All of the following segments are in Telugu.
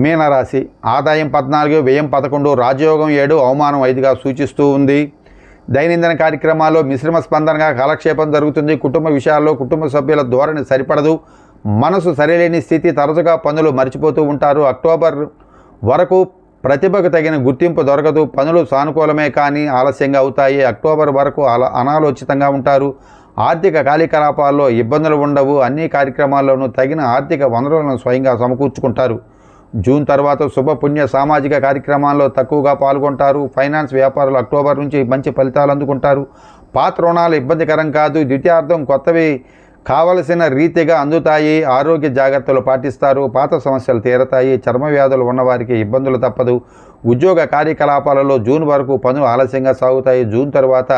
మీనరాశి ఆదాయం 14, వ్యయం 11, రాజయోగం 7, అవమానం 5గా సూచిస్తూ ఉంది. దైనందిన కార్యక్రమాల్లో మిశ్రమ స్పందనగా కాలక్షేపం జరుగుతుంది. కుటుంబ విషయాల్లో కుటుంబ సభ్యుల ధోరణి సరిపడదు. మనసు సరిలేని స్థితి, తరచుగా పనులు మర్చిపోతూ ఉంటారు. అక్టోబర్ వరకు ప్రతిభకు తగిన గుర్తింపు దొరకదు. పనులు సానుకూలమే కానీ ఆలస్యంగా అవుతాయి. అక్టోబర్ వరకు అనాలోచితంగా ఉంటారు. ఆర్థిక కార్యకలాపాల్లో ఇబ్బందులు ఉండవు. అన్ని కార్యక్రమాల్లోనూ తగిన ఆర్థిక వనరులను స్వయంగా సమకూర్చుకుంటారు. జూన్ తర్వాత శుభపుణ్య సామాజిక కార్యక్రమాల్లో తక్కువగా పాల్గొంటారు. ఫైనాన్స్ వ్యాపారులు అక్టోబర్ నుంచి మంచి ఫలితాలు అందుకుంటారు. పాత రుణాలు ఇబ్బందికరం కాదు. ద్వితీయార్థం కొత్తవి కావలసిన రీతిగా అందుతాయి. ఆరోగ్య జాగ్రత్తలు పాటిస్తారు. పాత సమస్యలు తీరతాయి. చర్మ వ్యాధులు ఉన్నవారికి ఇబ్బందులు తప్పదు. ఉద్యోగ కార్యకలాపాలలో జూన్ వరకు పనులు ఆలస్యంగా సాగుతాయి. జూన్ తర్వాత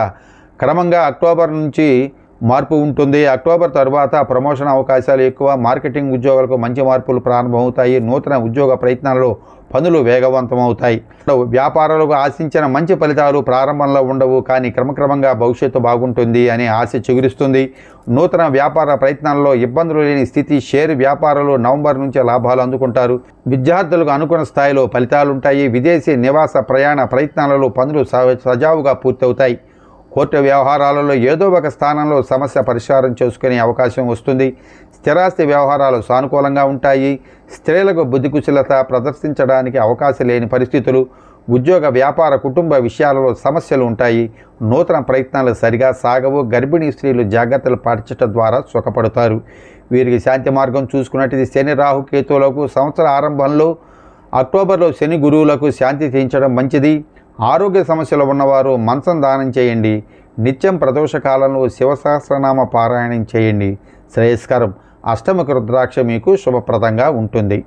క్రమంగా అక్టోబర్ నుంచి మార్పు ఉంటుంది. అక్టోబర్ తర్వాత ప్రమోషన్ అవకాశాలు ఎక్కువ. మార్కెటింగ్ ఉద్యోగులకు మంచి మార్పులు ప్రారంభమవుతాయి. నూతన ఉద్యోగ ప్రయత్నాలలో పనులు వేగవంతమవుతాయి. వ్యాపారాలకు ఆశించిన మంచి ఫలితాలు ప్రారంభంలో ఉండవు, కానీ క్రమక్రమంగా భవిష్యత్తు బాగుంటుంది అనే ఆశ చిగురిస్తుంది. నూతన వ్యాపార ప్రయత్నాల్లో ఇబ్బందులు లేని స్థితి. షేర్ వ్యాపారులు నవంబర్ నుంచే లాభాలు అందుకుంటారు. విద్యార్థులకు అనుకున్న స్థాయిలో ఫలితాలుంటాయి. విదేశీ నివాస ప్రయాణ ప్రయత్నాలలో పనులు సజావుగా పూర్తవుతాయి. కోర్టు వ్యవహారాలలో ఏదో ఒక స్థానంలో సమస్య పరిష్కారం చేసుకునే అవకాశం వస్తుంది. స్థిరాస్తి వ్యవహారాలు సానుకూలంగా ఉంటాయి. స్త్రీలకు బుద్ధి కుశలత ప్రదర్శించడానికి అవకాశం లేని పరిస్థితులు. ఉద్యోగ వ్యాపార కుటుంబ విషయాలలో సమస్యలు ఉంటాయి. నూతన ప్రయత్నాలు సరిగా సాగవు. గర్భిణీ స్త్రీలు జాగ్రత్తలు పాటించడం ద్వారా సుఖపడతారు. వీరికి శాంతి మార్గం చూసుకున్నట్టు శని రాహుకేతువులకు సంవత్సర ఆరంభంలో అక్టోబర్లో శని గురువులకు శాంతి చేయించడం మంచిది. ఆరోగ్య సమస్యలు ఉన్నవారు మంచం దానం చేయండి. నిత్యం ప్రదోష కాలంలో శివసహస్రనామ పారాయణం చేయండి. శ్రేయస్కరం. అష్టముఖ రుద్రాక్ష మీకు శుభప్రదంగా ఉంటుంది.